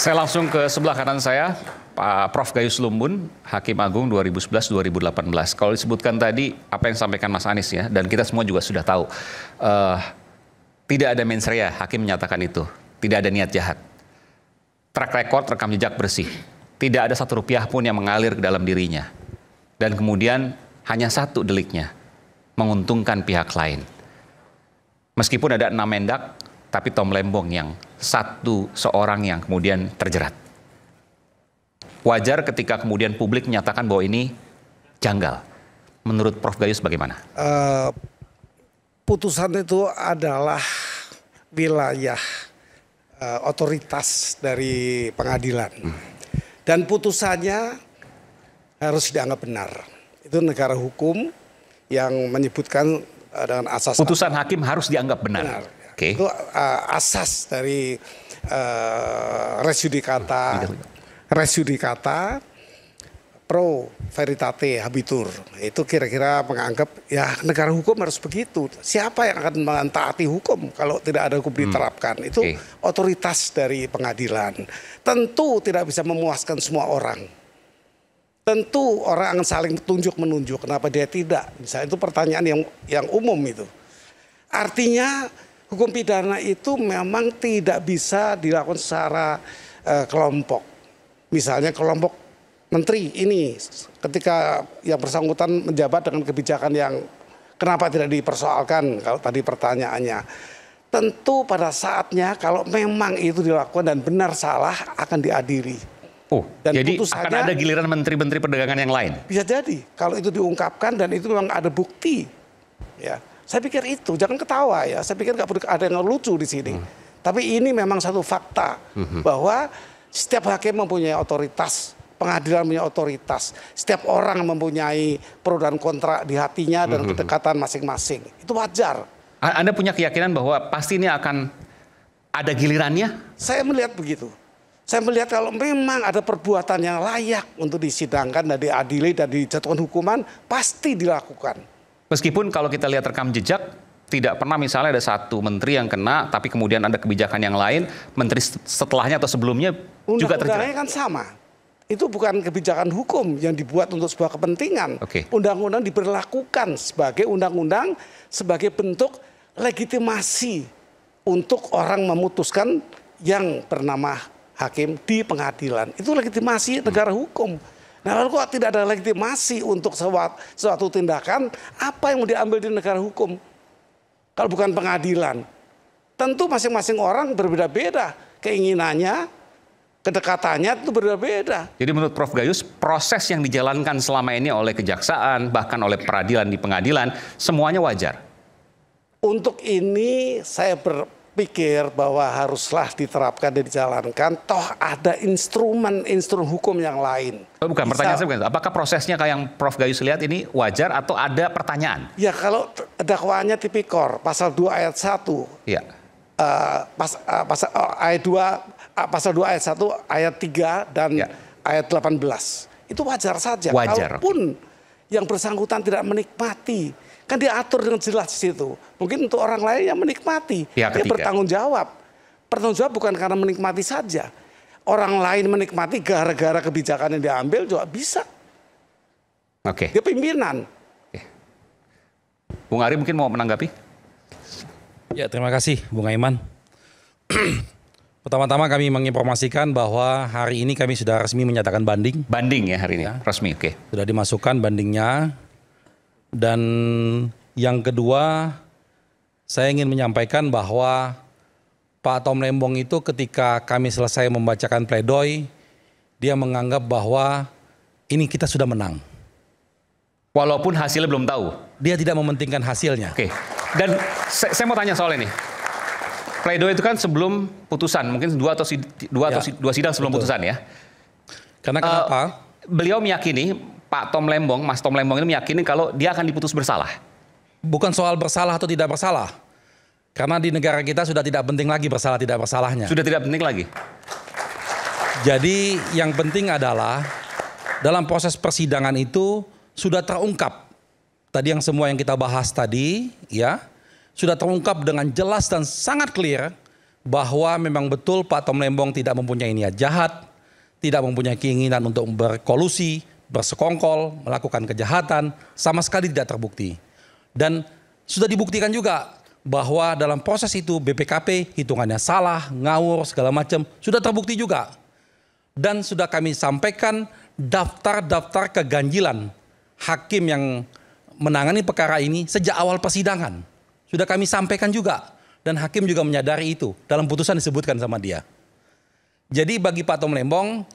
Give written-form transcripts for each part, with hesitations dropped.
Saya langsung ke sebelah kanan saya, Pak Prof. Gayus Lumbun, Hakim Agung 2011-2018. Kalau disebutkan tadi apa yang disampaikan Mas Anies ya, dan kita semua juga sudah tahu, tidak ada mens rea, Hakim menyatakan itu, tidak ada niat jahat. Track record rekam jejak bersih, tidak ada satu rupiah pun yang mengalir ke dalam dirinya. Dan kemudian hanya satu deliknya, menguntungkan pihak lain. Meskipun ada 6 mendak, tapi Tom Lembong yang seorang yang kemudian terjerat. Wajar ketika kemudian publik menyatakan bahwa ini janggal. Menurut Prof. Gayus bagaimana? Putusan itu adalah wilayah otoritas dari pengadilan. Dan putusannya harus dianggap benar. Itu negara hukum yang menyebutkan dengan asas. Putusan hakim harus dianggap benar. Okay. Itu asas dari res judicata pro veritate habitur. Itu kira-kira menganggap ya negara hukum harus begitu. Siapa yang akan mentaati hukum kalau tidak ada hukum diterapkan? Itu otoritas dari pengadilan. Tentu tidak bisa memuaskan semua orang. Tentu orang akan saling tunjuk-menunjuk. Kenapa dia tidak? Misalnya itu pertanyaan yang umum itu. Artinya hukum pidana itu memang tidak bisa dilakukan secara kelompok. Misalnya kelompok menteri ini ketika yang bersangkutan menjabat dengan kebijakan yang kenapa tidak dipersoalkan kalau tadi pertanyaannya. Tentu pada saatnya kalau memang itu dilakukan dan benar salah akan diadili. Dan jadi akan ada giliran menteri-menteri perdagangan yang lain? Bisa jadi kalau itu diungkapkan dan itu memang ada bukti. Ya. Saya pikir itu, jangan ketawa ya. Saya pikir nggak perlu ada yang lucu di sini. Tapi ini memang satu fakta bahwa setiap hakim mempunyai otoritas, pengadilan punya otoritas. Setiap orang mempunyai pro dan kontra di hatinya dan kedekatan masing-masing. Itu wajar. Anda punya keyakinan bahwa pasti ini akan ada gilirannya? Saya melihat begitu. Saya melihat kalau memang ada perbuatan yang layak untuk disidangkan dan diadili dan dijatuhkan hukuman, pasti dilakukan. Meskipun kalau kita lihat rekam jejak, tidak pernah misalnya ada satu menteri yang kena, tapi kemudian ada kebijakan yang lain, menteri setelahnya atau sebelumnya juga terjerat. Undang-undangnya kan sama. Itu bukan kebijakan hukum yang dibuat untuk sebuah kepentingan. Undang-undang diberlakukan sebagai undang-undang, sebagai bentuk legitimasi untuk orang memutuskan yang bernama hakim di pengadilan. Itu legitimasi negara hukum. Nah, lalu kok tidak ada legitimasi untuk suatu tindakan, apa yang mau diambil di negara hukum? Kalau bukan pengadilan. Tentu masing-masing orang berbeda-beda. Keinginannya, kedekatannya itu berbeda-beda. Jadi menurut Prof. Gayus, proses yang dijalankan selama ini oleh kejaksaan, bahkan oleh peradilan di pengadilan, semuanya wajar? Untuk ini saya berpikir bahwa haruslah diterapkan dan dijalankan, toh ada instrumen hukum yang lain. Bukan, pertanyaan saya bukan, apakah prosesnya kayak yang Prof. Gayus lihat ini wajar atau ada pertanyaan? Ya kalau dakwaannya tipikor, pasal 2 ayat 1. Ya. Pasal 2 ayat 1, ayat 3 dan ayat 18. Itu wajar saja. Wajar. Kalaupun yang bersangkutan tidak menikmati, kan diatur dengan jelas di situ. Mungkin untuk orang lain yang menikmati, dia bertanggung jawab. Bertanggung jawab bukan karena menikmati saja. Orang lain menikmati gara-gara kebijakan yang diambil juga bisa. Dia pimpinan. Bung Ari mungkin mau menanggapi? Ya, terima kasih Bung Aiman. Pertama-tama kami menginformasikan bahwa hari ini kami sudah resmi menyatakan banding. Banding ya hari ini, resmi, Sudah dimasukkan bandingnya. Dan yang kedua, saya ingin menyampaikan bahwa Pak Tom Lembong itu ketika kami selesai membacakan pledoi, dia menganggap bahwa ini kita sudah menang. Walaupun hasilnya belum tahu? Dia tidak mementingkan hasilnya. Dan saya mau tanya soal ini. Pledoi itu kan sebelum putusan, mungkin dua sidang sebelum putusan ya. Karena kenapa? Beliau meyakini, Pak Tom Lembong, Mas Tom Lembong ini meyakini kalau dia akan diputus bersalah. Bukan soal bersalah atau tidak bersalah. Karena di negara kita sudah tidak penting lagi bersalah tidak bersalahnya. Sudah tidak penting lagi. Jadi yang penting adalah dalam proses persidangan itu sudah terungkap. Tadi yang semua yang kita bahas tadi ya, sudah terungkap dengan jelas dan sangat clear bahwa memang betul Pak Tom Lembong tidak mempunyai niat jahat, tidak mempunyai keinginan untuk berkolusi, bersekongkol, melakukan kejahatan, sama sekali tidak terbukti. Dan sudah dibuktikan juga bahwa dalam proses itu BPKP hitungannya salah, ngawur, segala macam, sudah terbukti juga. Dan sudah kami sampaikan daftar-daftar keganjilan hakim yang menangani perkara ini sejak awal persidangan. Sudah kami sampaikan juga. Dan hakim juga menyadari itu. Dalam putusan disebutkan sama dia. Jadi bagi Pak Tom Lembong,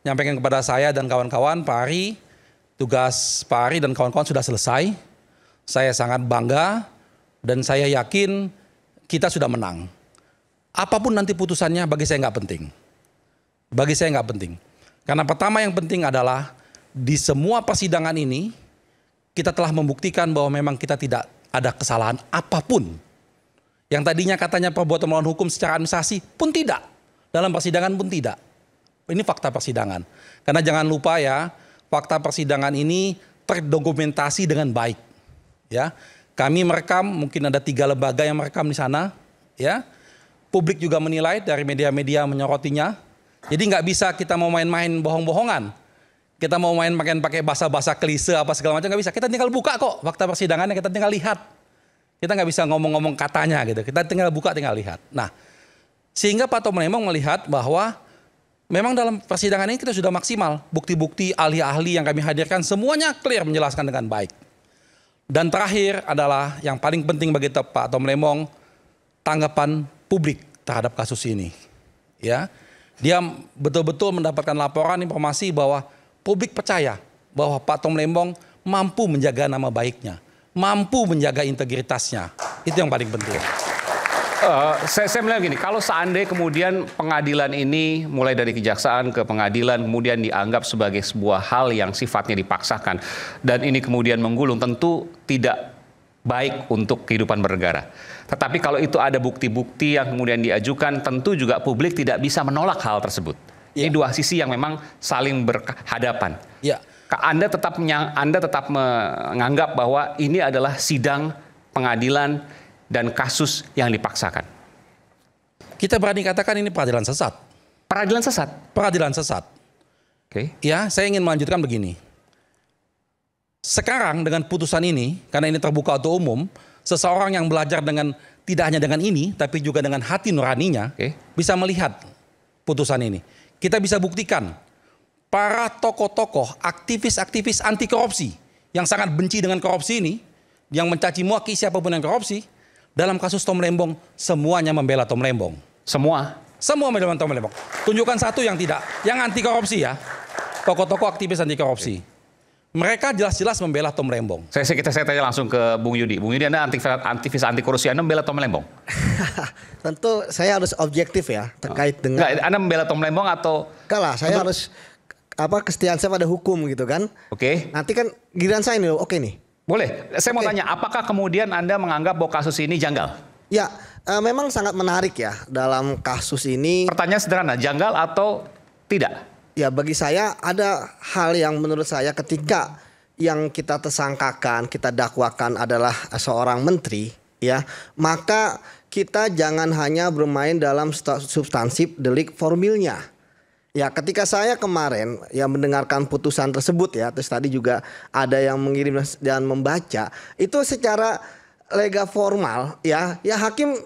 nyampaikan kepada saya dan kawan-kawan, Pak Ari, tugas Pak Ari dan kawan-kawan sudah selesai. Saya sangat bangga dan saya yakin kita sudah menang. Apapun nanti putusannya bagi saya nggak penting. Bagi saya nggak penting. Karena pertama yang penting adalah di semua persidangan ini kita telah membuktikan bahwa memang kita tidak ada kesalahan apapun. Yang tadinya katanya perbuatan melawan hukum secara administrasi pun tidak. Dalam persidangan pun tidak. Ini fakta persidangan. Karena jangan lupa ya, fakta persidangan ini terdokumentasi dengan baik. Ya, kami merekam, mungkin ada 3 lembaga yang merekam di sana. Ya, publik juga menilai dari media-media menyorotinya. Jadi nggak bisa kita mau main-main bohong-bohongan. Kita mau main pakai bahasa-bahasa klise apa segala macam nggak bisa. Kita tinggal buka kok fakta persidangannya, kita tinggal lihat. Kita nggak bisa ngomong-ngomong katanya gitu. Kita tinggal buka, tinggal lihat. Nah, sehingga Pak Tom Lembong melihat bahwa memang dalam persidangan ini kita sudah maksimal. Bukti-bukti ahli-ahli yang kami hadirkan semuanya clear menjelaskan dengan baik. Dan terakhir adalah yang paling penting bagi Pak Tom Lembong, tanggapan publik terhadap kasus ini. Ya, dia betul-betul mendapatkan laporan informasi bahwa publik percaya bahwa Pak Tom Lembong mampu menjaga nama baiknya, mampu menjaga integritasnya. Itu yang paling penting. Saya melihat gini, kalau seandainya kemudian pengadilan ini mulai dari kejaksaan ke pengadilan kemudian dianggap sebagai sebuah hal yang sifatnya dipaksakan dan ini kemudian menggulung, tentu tidak baik untuk kehidupan bernegara. Tetapi kalau itu ada bukti-bukti yang kemudian diajukan, tentu juga publik tidak bisa menolak hal tersebut. Ini dua sisi yang memang saling berhadapan. Ya. Anda tetap menganggap bahwa ini adalah sidang pengadilan dan kasus yang dipaksakan. Kita berani katakan ini peradilan sesat. Peradilan sesat? Peradilan sesat. Oke. Ya, saya ingin melanjutkan begini. Sekarang dengan putusan ini, karena ini terbuka untuk umum, seseorang yang belajar dengan tidak hanya dengan ini, tapi juga dengan hati nuraninya, bisa melihat putusan ini. Kita bisa buktikan para tokoh-tokoh, aktivis-aktivis anti korupsi yang sangat benci dengan korupsi ini, yang mencaci maki siapapun yang korupsi, dalam kasus Tom Lembong semuanya membela Tom Lembong. Semua membela Tom Lembong. Tunjukkan satu yang tidak, yang anti korupsi ya, tokoh-tokoh aktivis anti korupsi. Mereka jelas-jelas membela Tom Lembong. Saya tanya langsung ke Bung Yudi. Bung Yudi, Anda aktivis anti korupsi, Anda membela Tom Lembong? Tentu saya harus objektif ya terkait dengan. Nggak, Anda membela Tom Lembong atau? Kalah, saya harus kesetiaan saya pada hukum gitu kan. Oke. Nanti kan giliran saya ini, oke nih. Boleh. Saya mau tanya, apakah kemudian Anda menganggap bahwa kasus ini janggal? Ya, memang sangat menarik ya dalam kasus ini. Pertanyaan sederhana, janggal atau tidak? Ya, bagi saya ada hal yang menurut saya ketika yang kita tersangkakan, kita dakwakan adalah seorang menteri, ya, maka kita jangan hanya bermain dalam substansi delik formilnya. Ya, ketika saya kemarin ya mendengarkan putusan tersebut ya, terus tadi juga ada yang mengirim dan membaca, itu secara lega formal ya hakim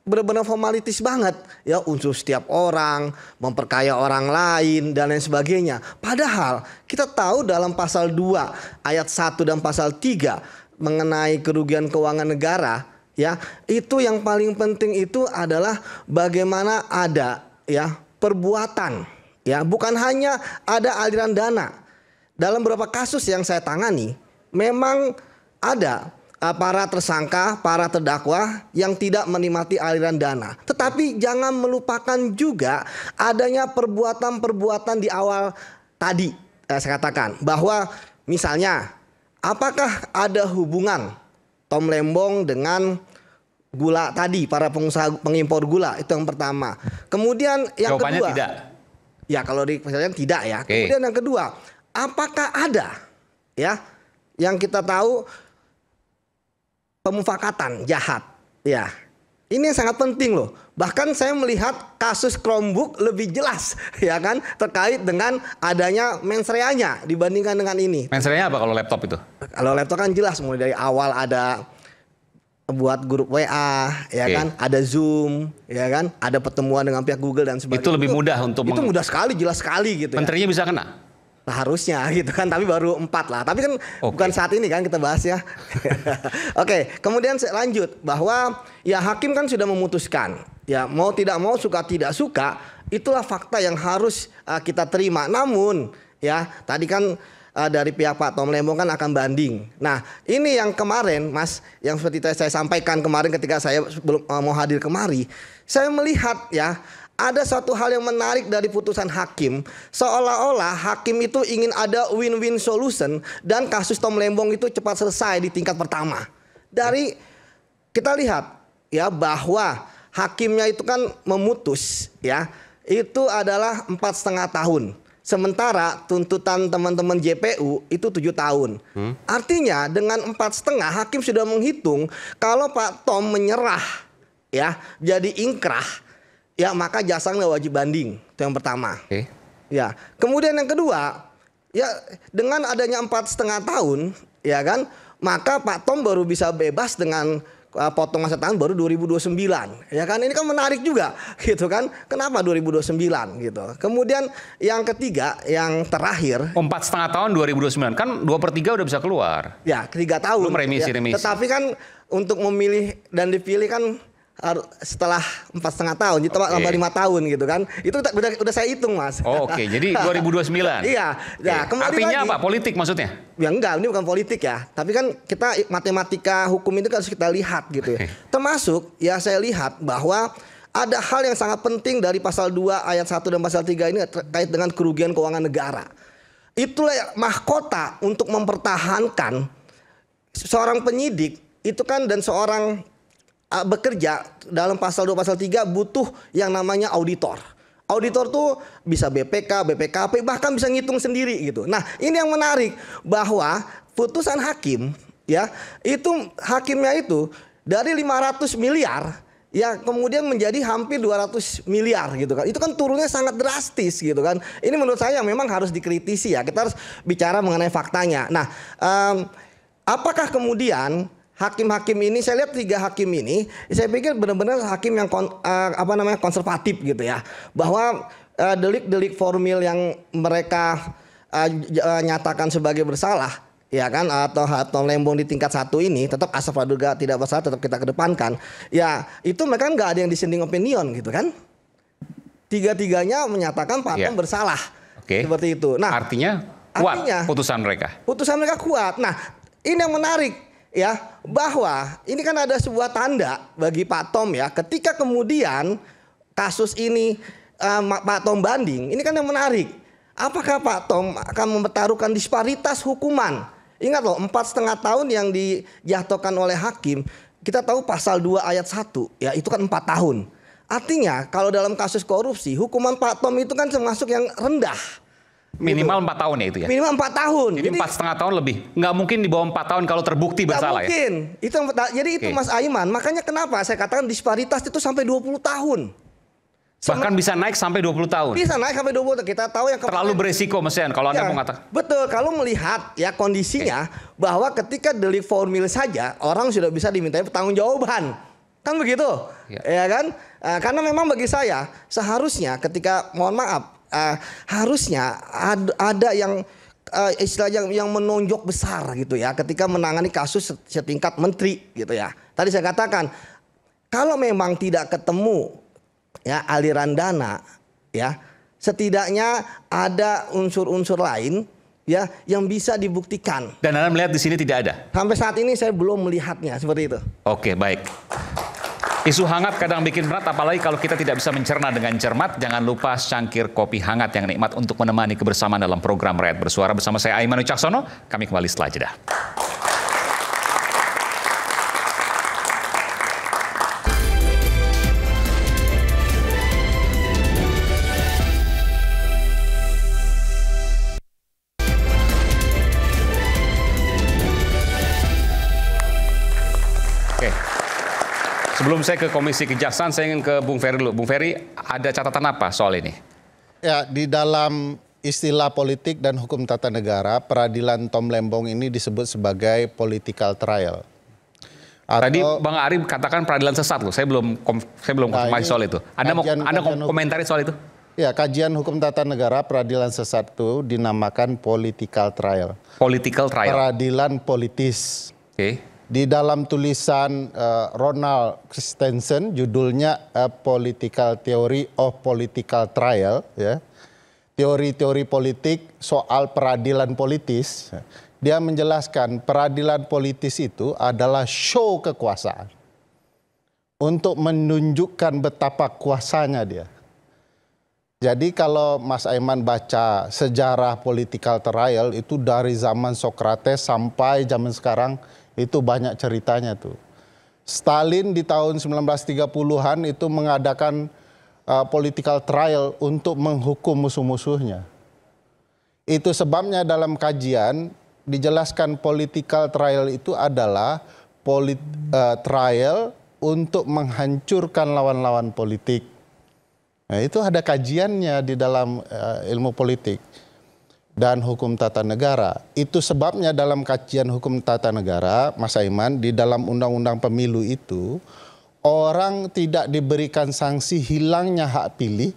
benar-benar formalitis banget ya, unsur setiap orang, memperkaya orang lain dan lain sebagainya. Padahal kita tahu dalam pasal 2 ayat 1 dan pasal 3 mengenai kerugian keuangan negara ya, itu yang paling penting itu adalah bagaimana ada ya perbuatan. Ya, bukan hanya ada aliran dana. Dalam beberapa kasus yang saya tangani, memang ada para tersangka, para terdakwa yang tidak menikmati aliran dana. Tetapi jangan melupakan juga adanya perbuatan-perbuatan di awal tadi. Saya katakan bahwa misalnya, apakah ada hubungan Tom Lembong dengan gula tadi, para pengusaha pengimpor gula, itu yang pertama. Kemudian yang jawabannya kedua. Tidak. Ya, kalau di persidangan tidak ya. Okay. Kemudian yang kedua, apakah ada ya yang kita tahu pemufakatan jahat ya Ini yang sangat penting loh. Bahkan saya melihat kasus Chromebook lebih jelas ya kan terkait dengan adanya mens rea-nya dibandingkan dengan ini. Mens rea apa kalau laptop itu? Kalau laptop kan jelas mulai dari awal ada buat grup WA ya kan, ada Zoom ya kan, ada pertemuan dengan pihak Google dan sebagainya. Itu lebih mudah untuk itu mudah sekali, jelas sekali gitu. Menterinya bisa kena? Nah, harusnya gitu kan, tapi baru 4 lah. Tapi kan bukan saat ini kan kita bahas ya. Oke, kemudian saya lanjut bahwa ya hakim kan sudah memutuskan. Ya mau tidak mau, suka tidak suka, itulah fakta yang harus kita terima. Namun ya tadi kan dari pihak Pak Tom Lembong kan akan banding. Nah ini yang kemarin Mas, yang seperti saya sampaikan kemarin ketika saya belum mau hadir kemari, saya melihat ya ada satu hal yang menarik dari putusan hakim, seolah-olah hakim itu ingin ada win-win solution dan kasus Tom Lembong itu cepat selesai di tingkat pertama. Dari kita lihat ya bahwa hakimnya itu kan memutus ya itu adalah 4,5 tahun. Sementara tuntutan teman-teman JPU itu 7 tahun. Artinya dengan 4,5 hakim sudah menghitung kalau Pak Tom menyerah ya jadi ingkrah, ya maka jasanya wajib banding. Itu yang pertama. Ya, kemudian yang kedua, ya dengan adanya 4,5 tahun, ya kan, maka Pak Tom baru bisa bebas dengan potong masa tahanan baru 2029. Ya kan, ini kan menarik juga, gitu kan? Kenapa 2029 gitu? Kemudian yang ketiga, yang terakhir. 4,5 tahun 2029 kan 2/3 udah bisa keluar. Ya, 3 tahun. Belum remisi. Tetapi kan untuk memilih dan dipilih kan setelah 4,5 tahun, jadi tambah 5 tahun gitu kan. Itu udah saya hitung Mas. Oke, jadi 2029. Iya. Ya, artinya apa? Politik maksudnya? Ya enggak, ini bukan politik ya. Tapi kan kita matematika hukum itu harus kita lihat gitu ya. Termasuk ya saya lihat bahwa ada hal yang sangat penting dari pasal 2 ayat 1 dan pasal 3 ini terkait dengan kerugian keuangan negara. Itulah mahkota untuk mempertahankan seorang penyidik itu kan dan seorang bekerja dalam pasal 2 pasal 3 butuh yang namanya auditor. Auditor tuh bisa BPK, BPKP, bahkan bisa ngitung sendiri gitu. Nah, ini yang menarik bahwa putusan hakim ya, itu hakimnya itu dari 500 miliar ya kemudian menjadi hampir 200 miliar gitu kan. Itu kan turunnya sangat drastis gitu kan. Ini menurut saya memang harus dikritisi ya. Kita harus bicara mengenai faktanya. Nah, apakah kemudian hakim-hakim ini, saya lihat 3 hakim ini, saya pikir benar-benar hakim yang konservatif gitu ya. Bahwa delik-delik formil yang mereka nyatakan sebagai bersalah, ya kan, atau Tom Lembong di tingkat 1 ini tetap asas praduga tidak bersalah tetap kita kedepankan. Ya itu mereka nggak ada yang dissenting opinion gitu kan. 3-tiganya menyatakan Pak Tom bersalah. Seperti itu. Nah artinya kuat putusan mereka. Putusan mereka kuat. Nah ini yang menarik. Ya, bahwa ini kan ada sebuah tanda bagi Pak Tom ya, ketika kemudian kasus ini Pak Tom banding, ini kan yang menarik. Apakah Pak Tom akan mempertaruhkan disparitas hukuman? Ingat loh, 4,5 tahun yang dijatuhkan oleh hakim, kita tahu pasal 2 ayat 1, ya itu kan 4 tahun. Artinya kalau dalam kasus korupsi, hukuman Pak Tom itu kan termasuk yang rendah. Minimal 4 tahun ya itu ya? Minimal 4 tahun. Jadi 4,5 tahun lebih. Nggak mungkin di bawah 4 tahun kalau terbukti bersalah ya? Nggak mungkin. Jadi itu Mas Aiman. Makanya kenapa saya katakan disparitas itu sampai 20 tahun. Bahkan bisa naik sampai 20 tahun? Bisa naik sampai 20 tahun. Kita tahu yang terlalu beresiko Mas kalau Anda mau mengatakan. Betul. Kalau melihat ya kondisinya bahwa ketika delik formil saja orang sudah bisa dimintai pertanggungjawaban. Kan begitu? Ya kan? Karena memang bagi saya seharusnya ketika mohon maaf harusnya ada yang istilahnya yang menonjok besar gitu ya ketika menangani kasus setingkat menteri gitu ya. Tadi saya katakan kalau memang tidak ketemu ya aliran dana ya setidaknya ada unsur-unsur lain ya yang bisa dibuktikan. Dan Anda melihat di sini tidak ada? Sampai saat ini saya belum melihatnya seperti itu. Oke, baik. Isu hangat kadang bikin berat, apalagi kalau kita tidak bisa mencerna dengan cermat. Jangan lupa secangkir kopi hangat yang nikmat untuk menemani kebersamaan dalam program Rakyat Bersuara bersama saya Aiman Wicaksono. Kami kembali setelah jeda. Sebelum saya ke Komisi Kejaksaan, saya ingin ke Bung Ferry dulu. Bung Ferry, ada catatan apa soal ini? Ya, di dalam istilah politik dan hukum tata negara, peradilan Tom Lembong ini disebut sebagai political trial. Tadi Bang Ari katakan peradilan sesat loh. Saya belum konfirmasi soal itu. Anda mau komentari soal itu? Ya, kajian hukum tata negara peradilan sesat itu dinamakan political trial. Political trial. Peradilan politis. Oke. Di dalam tulisan Ronald Christensen, judulnya A Political Theory of Political Trial, ya, teori-teori politik soal peradilan politis. Dia menjelaskan peradilan politis itu adalah show kekuasaan untuk menunjukkan betapa kuasanya dia. Jadi kalau Mas Aiman baca sejarah political trial itu dari zaman Socrates sampai zaman sekarang, itu banyak ceritanya tuh. Stalin di tahun 1930-an itu mengadakan political trial untuk menghukum musuh-musuhnya. Itu sebabnya dalam kajian dijelaskan political trial itu adalah trial untuk menghancurkan lawan-lawan politik. Nah, itu ada kajiannya di dalam ilmu politik dan hukum tata negara. Itu sebabnya dalam kajian hukum tata negara, Mas Aiman, di dalam undang-undang pemilu itu, orang tidak diberikan sanksi hilangnya hak pilih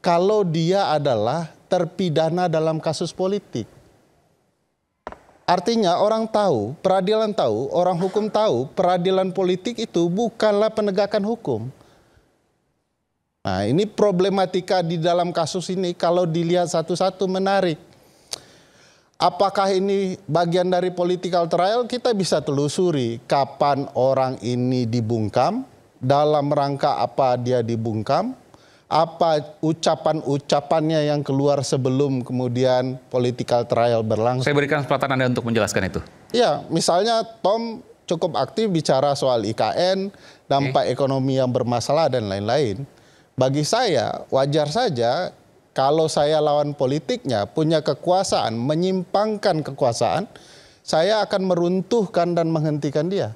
kalau dia adalah terpidana dalam kasus politik. Artinya orang tahu, peradilan tahu, orang hukum tahu, peradilan politik itu bukanlah penegakan hukum. Nah, ini problematika di dalam kasus ini kalau dilihat satu-satu menarik. Apakah ini bagian dari political trial? Kita bisa telusuri kapan orang ini dibungkam, dalam rangka apa dia dibungkam, apa ucapan-ucapannya yang keluar sebelum kemudian political trial berlangsung. Saya berikan kesempatan Anda untuk menjelaskan itu. Ya, misalnya Tom cukup aktif bicara soal IKN, dampak ekonomi yang bermasalah dan lain-lain. Bagi saya wajar saja kalau saya lawan politiknya punya kekuasaan, menyimpangkan kekuasaan, saya akan meruntuhkan dan menghentikan dia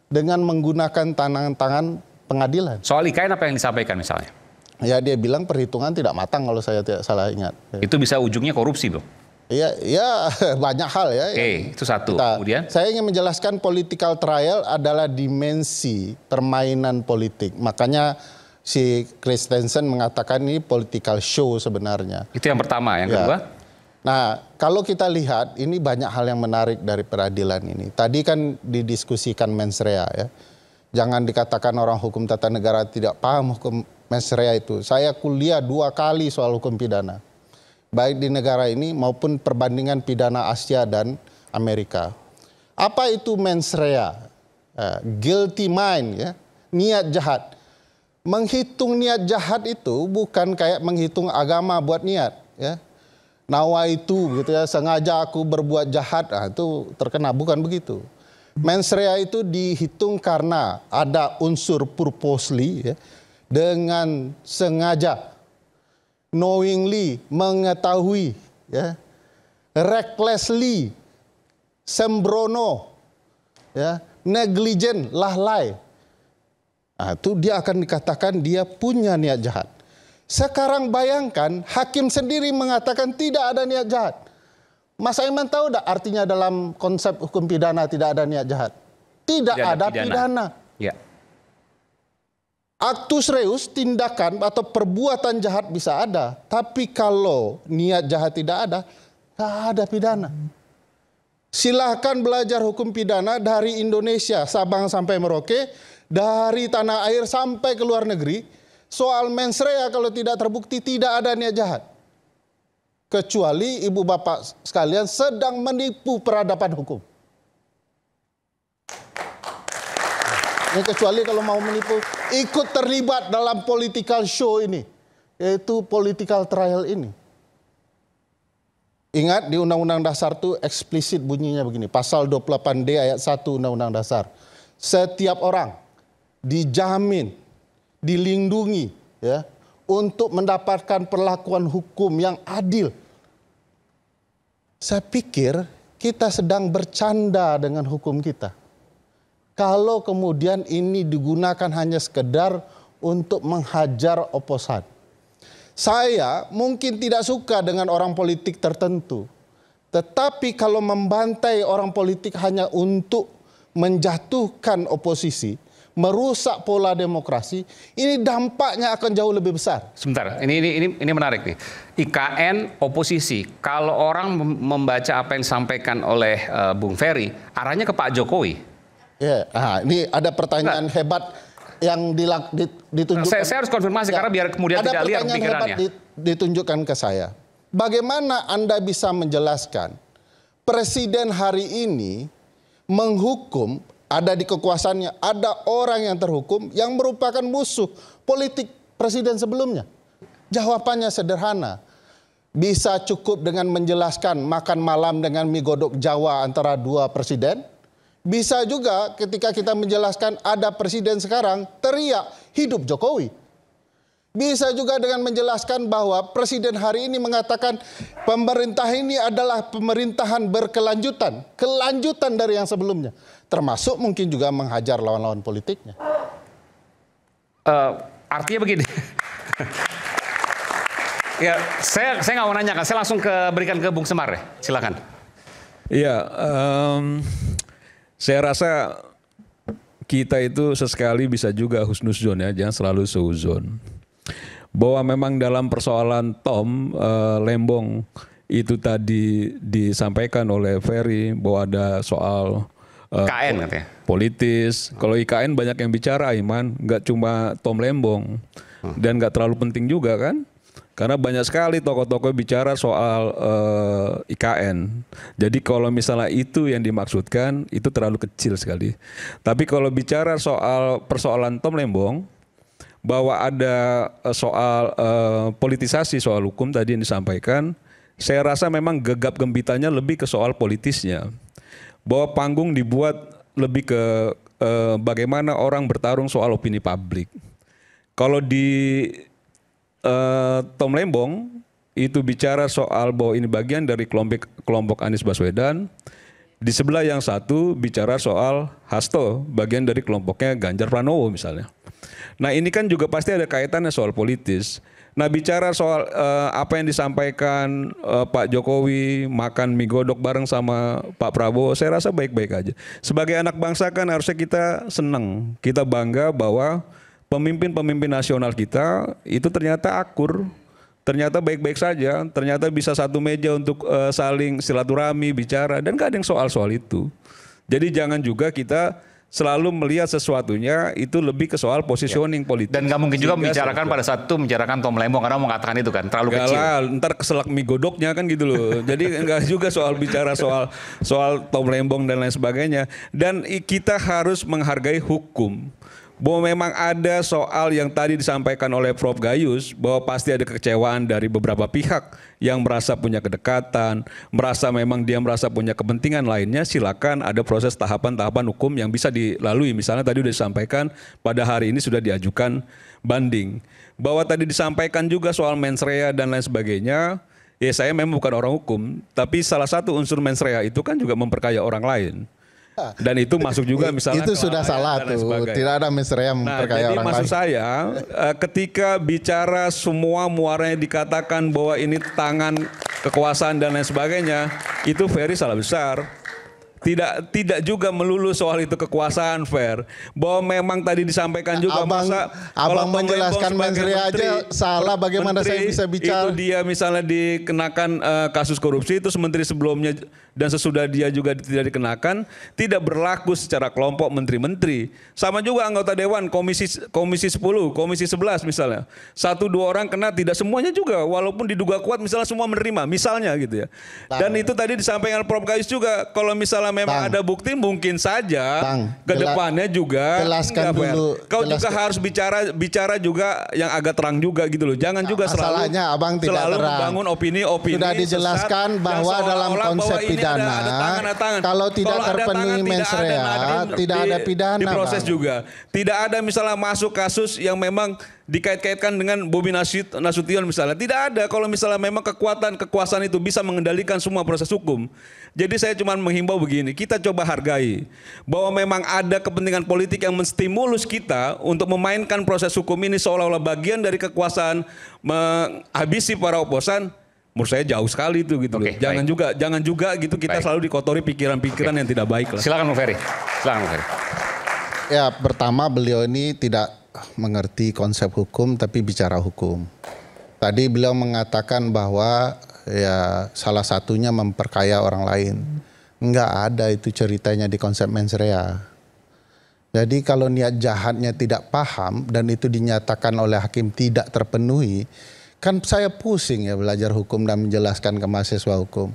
dengan menggunakan tangan pengadilan. Soal IKN apa yang disampaikan misalnya? Ya, dia bilang perhitungan tidak matang kalau saya tidak salah ingat. Itu bisa ujungnya korupsi, Bro. Ya banyak hal ya. Oke, itu satu. Kemudian? Saya ingin menjelaskan political trial adalah dimensi permainan politik. Makanya si Christensen mengatakan ini political show sebenarnya. Itu yang pertama. Yang kedua? Nah, kalau kita lihat ini banyak hal yang menarik dari peradilan ini. Tadi kan didiskusikan mens rea ya. Jangan dikatakan orang hukum tata negara tidak paham hukum mens rea itu. Saya kuliah 2 kali soal hukum pidana. Baik di negara ini maupun perbandingan pidana Asia dan Amerika. Apa itu mens rea? Guilty mind ya, niat jahat. Menghitung niat jahat itu bukan kayak menghitung agama buat niat ya. Nawa itu gitu ya, sengaja aku berbuat jahat, itu terkena, bukan begitu. Mens rea itu dihitung karena ada unsur purposely ya, dengan sengaja, knowingly, mengetahui ya, recklessly, sembrono ya, negligent, lalai. Nah, itu dia akan dikatakan dia punya niat jahat. Sekarang bayangkan hakim sendiri mengatakan tidak ada niat jahat. Mas Aiman tahu tidak artinya dalam konsep hukum pidana tidak ada niat jahat? Tidak ada pidana. Ya. Actus reus, tindakan atau perbuatan jahat bisa ada. Tapi kalau niat jahat tidak ada pidana. Silahkan belajar hukum pidana dari Indonesia, Sabang sampai Merauke, dari tanah air sampai ke luar negeri. Soal mens rea kalau tidak terbukti tidak ada niat jahat. Kecuali ibu bapak sekalian sedang menipu peradaban hukum. Ini kecuali kalau mau menipu, ikut terlibat dalam political show ini. Yaitu political trial ini. Ingat di Undang-Undang Dasar itu eksplisit bunyinya begini. Pasal 28D ayat 1 Undang-Undang Dasar. Setiap orang dijamin, dilindungi ya, untuk mendapatkan perlakuan hukum yang adil. Saya pikir kita sedang bercanda dengan hukum kita. kalau kemudian ini digunakan hanya sekedar untuk menghajar oposan. Saya mungkin tidak suka dengan orang politik tertentu, tetapi kalau membantai orang politik hanya untuk menjatuhkan oposisi, merusak pola demokrasi, ini dampaknya akan jauh lebih besar. Sebentar, ini menarik nih. IKN oposisi, kalau orang membaca apa yang disampaikan oleh Bung Ferry, arahnya ke Pak Jokowi. Ya, ini ada pertanyaan hebat yang ditunjukkan. Saya harus konfirmasi karena biar kemudian tidak liar pikirannya. Ada pertanyaan hebat ditunjukkan ke saya. Bagaimana Anda bisa menjelaskan Presiden hari ini menghukum, ada di kekuasaannya, ada orang yang terhukum yang merupakan musuh politik presiden sebelumnya? Jawabannya sederhana. Bisa cukup dengan menjelaskan makan malam dengan mie godok Jawa antara dua presiden. Bisa juga ketika kita menjelaskan ada presiden sekarang teriak hidup Jokowi. Bisa juga dengan menjelaskan bahwa presiden hari ini mengatakan pemerintah ini adalah pemerintahan berkelanjutan. Kelanjutan dari yang sebelumnya. Termasuk mungkin juga menghajar lawan-lawan politiknya. Artinya begini. Ya, saya nggak mau nanya kan. Saya langsung berikan ke Bung Semar ya. Silakan. Iya, saya rasa kita itu sesekali bisa juga husnuzon ya, jangan selalu seuzon. Bahwa memang dalam persoalan Tom Lembong itu tadi disampaikan oleh Ferry bahwa ada soal IKN katanya. Politis. Kalau IKN banyak yang bicara, Iman, nggak cuma Tom Lembong dan nggak terlalu penting juga kan? Karena banyak sekali tokoh-tokoh bicara soal IKN. Jadi kalau misalnya itu yang dimaksudkan, itu terlalu kecil sekali. Tapi kalau bicara soal persoalan Tom Lembong, bahwa ada soal politisasi soal hukum tadi yang disampaikan, saya rasa memang gegap gempitanya lebih ke soal politisnya. Bahwa panggung dibuat lebih ke bagaimana orang bertarung soal opini publik. Kalau di Tom Lembong itu bicara soal bahwa ini bagian dari kelompok Anies Baswedan. Di sebelah yang satu bicara soal Hasto, bagian dari kelompoknya Ganjar Pranowo misalnya. Nah ini kan juga pasti ada kaitannya soal politis. Nah bicara soal apa yang disampaikan Pak Jokowi makan mie godok bareng sama Pak Prabowo, saya rasa baik-baik aja. Sebagai anak bangsa kan harusnya kita senang, kita bangga bahwa pemimpin-pemimpin nasional kita itu ternyata akur, ternyata baik-baik saja, ternyata bisa satu meja untuk saling silaturahmi, bicara, dan gak ada yang soal-soal itu. Jadi jangan juga kita selalu melihat sesuatunya itu lebih ke soal positioning politik. Dan nggak mungkin juga membicarakan pada saat itu membicarakan Tom Lembong karena mengatakan itu kan terlalu kecil. Ntar keselak mie godoknya kan gitu loh. Jadi nggak juga soal bicara soal Tom Lembong dan lain sebagainya. Dan kita harus menghargai hukum. Bahwa memang ada soal yang tadi disampaikan oleh Prof. Gayus, bahwa pasti ada kekecewaan dari beberapa pihak yang merasa punya kedekatan, memang dia merasa punya kepentingan lainnya, silakan ada proses tahapan-tahapan hukum yang bisa dilalui. Misalnya tadi sudah disampaikan pada hari ini sudah diajukan banding. Bahwa tadi disampaikan juga soal mens rea dan lain sebagainya, ya saya memang bukan orang hukum, tapi salah satu unsur mens rea itu kan juga memperkaya orang lain. Dan itu masuk juga misalnya itu sudah salah tuh, tidak ada mens rea memperkaya orang lain. Maksud saya ketika bicara semua muaranya dikatakan bahwa ini tangan kekuasaan dan lain sebagainya, itu Ferry salah besar. Tidak juga melulu soal itu kekuasaan, Fer. Bahwa memang tadi disampaikan juga abang menjelaskan mens rea aja salah, bagaimana saya bisa bicara? Itu dia misalnya dikenakan kasus korupsi, itu menteri sebelumnya dan sesudah dia juga tidak dikenakan, tidak berlaku secara kelompok menteri-menteri. Sama juga anggota dewan komisi 10, komisi 11 misalnya. 1-2 orang kena, tidak semuanya juga, walaupun diduga kuat misalnya semua menerima, misalnya gitu ya. Dan itu tadi disampaikan Prof. Gayus juga, kalau misalnya memang ada bukti mungkin saja ke depannya juga. Jelaskan dulu. Kau juga harus bicara juga yang agak terang juga gitu loh. Jangan juga selalu abang tidak terang. membangun opini-opini sudah dijelaskan bahwa dalam konsep pidana, ada tangan. kalau tidak Kalau ada terpenuhi tangan, mens tidak ada rea, nadiem tidak ada pidana, diproses Bang. juga. Tidak ada misalnya masuk kasus yang memang dikait-kaitkan dengan Bobi Nasution misalnya. Tidak ada kalau misalnya memang kekuasaan itu bisa mengendalikan semua proses hukum. Jadi saya cuma menghimbau begini, kita coba hargai bahwa memang ada kepentingan politik yang menstimulus kita untuk memainkan proses hukum ini seolah-olah bagian dari kekuasaan menghabisi para oposan. Menurut saya jauh sekali itu gitu. Oke, Jangan juga gitu kita Baik. selalu dikotori pikiran-pikiran yang tidak baik lah. Silakan Bung Ferry. Silakan Bung Ferry. Ya, pertama beliau ini tidak mengerti konsep hukum tapi bicara hukum. Tadi beliau mengatakan bahwa ya salah satunya memperkaya orang lain. Enggak ada itu ceritanya di konsep mens rea. Jadi kalau niat jahatnya tidak paham dan itu dinyatakan oleh hakim tidak terpenuhi, kan saya pusing ya belajar hukum dan menjelaskan ke mahasiswa hukum.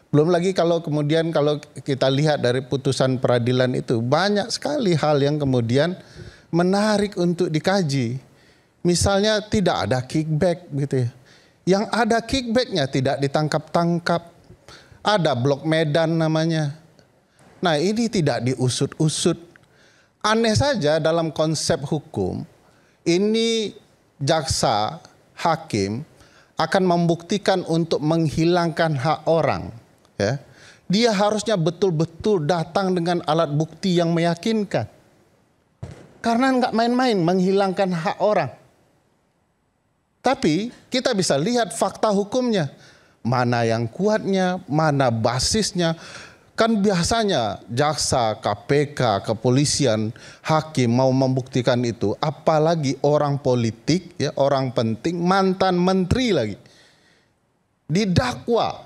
Belum lagi kalau kemudian kalau kita lihat dari putusan peradilan itu banyak sekali hal yang kemudian menarik untuk dikaji. Misalnya tidak ada kickback gitu ya. Yang ada kickbacknya tidak ditangkap-tangkap. Ada blok Medan namanya. Nah ini tidak diusut-usut. Aneh saja dalam konsep hukum ini jaksa hakim akan membuktikan untuk menghilangkan hak orang. Ya. Dia harusnya betul-betul datang dengan alat bukti yang meyakinkan. Karena nggak main-main menghilangkan hak orang. Tapi kita bisa lihat fakta hukumnya. Mana yang kuatnya, mana basisnya. Kan biasanya jaksa, KPK, kepolisian, hakim mau membuktikan itu. Apalagi orang politik, ya, orang penting, mantan menteri lagi. Didakwa.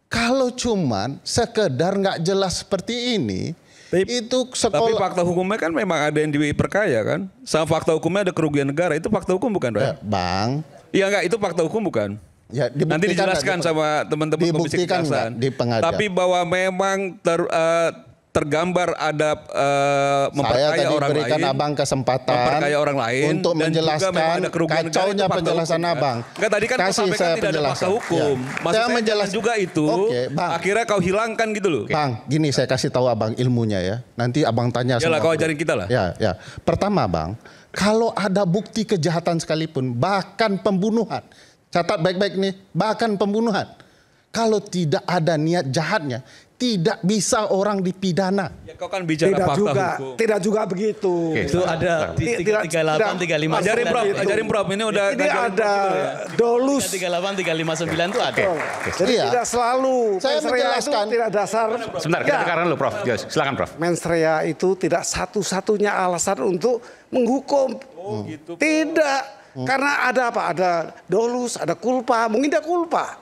Kalau cuman sekedar nggak jelas seperti ini, itu Tapi sekolah. fakta hukumnya kan memang ada yang diperkaya kan. Sama fakta hukumnya ada kerugian negara. Itu fakta hukum bukan, Ray? Bang. Iya enggak, itu fakta hukum bukan? Ya, Nanti dijelaskan sama teman-teman Komisi dibuktikan Kejaksaan. nggak di pengadilan? Tapi bahwa memang tergambar ada Saya memperkaya tadi orang berikan lain, abang kesempatan memperkaya orang lain untuk dan juga memang menjelaskan ada kerugian negara, kacaunya itu fakta penjelasan hukum, kan? abang. Enggak, tadi kan kau Kasih sampaikan saya tidak ada fakta penjelasan. hukum. Ya. Maksud Saya saya menjelaskan jangan juga itu. Oke, Bang. Akhirnya kau hilangkan gitu loh. Bang, gini saya kasih tahu abang ilmunya ya. Nanti abang tanya Yalah, sama kau aku. ajarin kita lah. Ya. Pertama bang, kalau ada bukti kejahatan sekalipun, bahkan pembunuhan. Catat baik-baik nih, bahkan pembunuhan. Kalau tidak ada niat jahatnya, tidak bisa orang dipidana. Ya, kau kan bicara fakta hukum. Tidak juga begitu. Oke, Itu ada di Tidak- 338, 359. Ajarin Prof, ini udah Ini ngajarin ada Prof gitu ya. dolus. 338, 359 itu ada. Jadi Iya. tidak selalu Saya mens rea menjelaskan. itu tidak dasar. Sebentar, kita Ya, dengarkan dulu Prof. Silakan Prof. mens rea itu tidak satu-satunya alasan untuk menghukum. gitu. Tidak. Karena ada apa? Ada dolus, ada kulpa. Mungkin dia kulpa.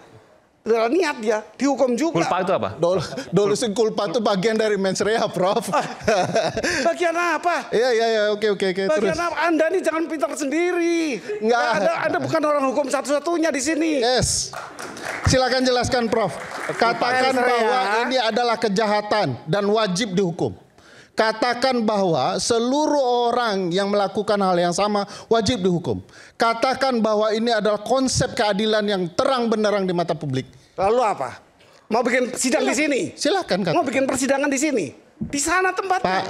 Tidak niat dia dihukum juga. Kulpa itu apa? Dolus culpa itu bagian dari mens rea, Prof. Bagian apa? Iya, oke. Terus. Bagian apa? Anda ini jangan pintar sendiri. Nggak. Anda bukan orang hukum satu-satunya di sini. Yes. Silakan jelaskan, Prof. Katakan Mens rea. bahwa ini adalah kejahatan dan wajib dihukum. Katakan bahwa seluruh orang yang melakukan hal yang sama wajib dihukum. Katakan bahwa ini adalah konsep keadilan yang terang benderang di mata publik. Lalu apa? Mau bikin sidang di sini? Silakan, Kak. Mau bikin persidangan di sini? Di sana tempatnya. Pak,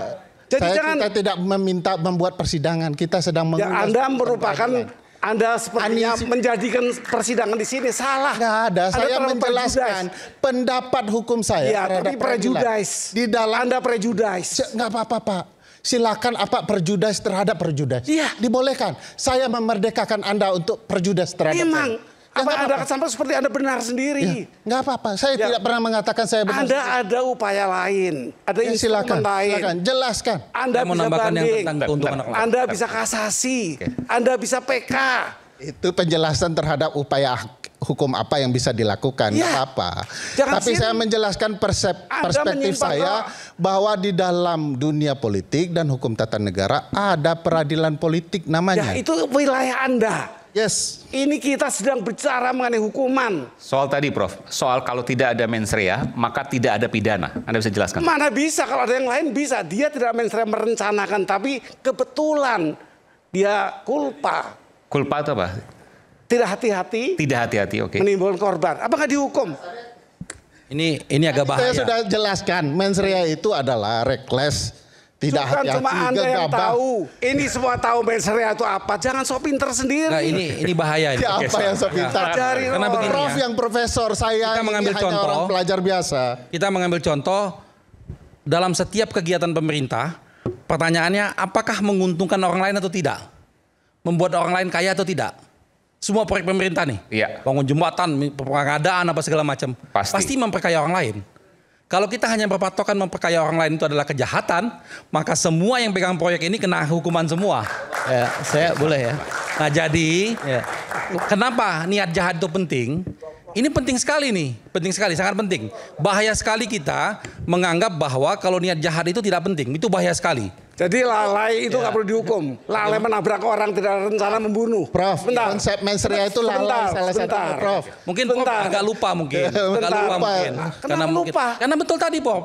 Jadi kita tidak meminta membuat persidangan. Kita sedang ya, mengulas Anda merupakan peradilan. Anda sepertinya menjadikan persidangan di sini salah. Nggak ada. Anda Saya terlalu menjelaskan pendapat hukum saya Ya, terhadap tapi peradilan. prejudice. Di dalam Anda prejudice. nggak apa-apa, Pak. Silakan apa perjudice terhadap perjudice. Iya. Dibolehkan. Saya memerdekakan Anda untuk perjudice terhadap Memang. saya. Apa nggak Anda apa-apa. sampai seperti Anda benar sendiri. Ya, nggak apa-apa. Saya Ya. tidak pernah mengatakan saya benar. Anda ada upaya lain. Ada Ya, instrumen silakan. lain. Silakan. Jelaskan. Anda Saya mau bisa nambahkan yang banding. tentang keuntungan anak lain. Anda bisa kasasi. Anda bisa PK. Itu penjelasan terhadap upaya hukum apa yang bisa dilakukan, nggak Ya. apa-apa. Jangan Tapi sini. saya menjelaskan Anda perspektif menyimpang saya bahwa di dalam dunia politik dan hukum tata negara ada peradilan politik Ya namanya. itu wilayah Anda. Yes. Ini kita sedang bicara mengenai hukuman. Soal tadi Prof, soal kalau tidak ada mens rea, maka tidak ada pidana. Anda bisa jelaskan? Mana bisa kalau ada yang lain bisa. Dia tidak mens rea merencanakan, tapi kebetulan dia kulpa. Kulpa itu apa? Tidak hati-hati Tidak hati-hati, oke. menimbulkan korban. Apa nggak dihukum? Ini agak bahaya. Saya sudah jelaskan, mens rea itu adalah reckless, tidak Bukan hati-hati, cuma Anda yang gegabah. tahu. Ini semua tahu mens rea itu apa. Jangan sok pinter sendiri. Nah, ini bahaya ini. Siapa yang sok pintar? Ajari Karena orang. begini Prof ya. yang profesor, saya Kita ini mengambil hanya contoh. orang pelajar biasa. Kita mengambil contoh dalam setiap kegiatan pemerintah, pertanyaannya apakah menguntungkan orang lain atau tidak? Membuat orang lain kaya atau tidak? Semua proyek pemerintah nih, Iya. bangun jembatan, pengadaan apa segala macam, pasti memperkaya orang lain. Kalau kita hanya berpatokan memperkaya orang lain itu adalah kejahatan, maka semua yang pegang proyek ini kena hukuman semua. Ya, saya boleh ya. Nah jadi, Ya. kenapa niat jahat itu penting? Ini penting sekali nih, penting sekali, sangat penting. Bahaya sekali kita menganggap bahwa kalau niat jahat itu tidak penting, itu bahaya sekali. Jadi lalai itu nggak perlu dihukum. Lalai menabrak orang tidak rencana membunuh. Prof, Sebentar. konsep mens rea itu lalai salah satunya, Prof. Mungkin Prof Bentar. agak lupa mungkin, agak Bentar. lupa mungkin. Kenapa lupa? Karena betul tadi Prof.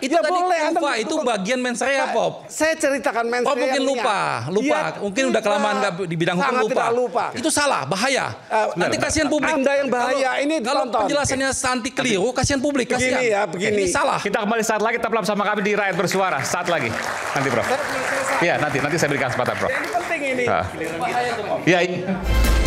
Itu Ya tadi boleh, Anda lupa, betul. itu bagian mens rea Prof. Saya ceritakan mens Prof rea mungkin yang lupa, niat. lupa. Iya, Mungkin udah kelamaan nggak di bidang hukum sangat lupa. tidak lupa. Itu salah, bahaya. Nanti kasihan publik. Anda yang bahaya, ini Kalau ditonton. penjelasannya Santi keliru, kasihan publik, kasihan. Begini ya, begini. Ini salah. Kita kembali saat lagi tetaplah bersama kami di Rakyat Bersuara. Saat lagi. Nanti Prof. Iya, nanti saya berikan kesempatan Prof. Ini penting ini. Iya.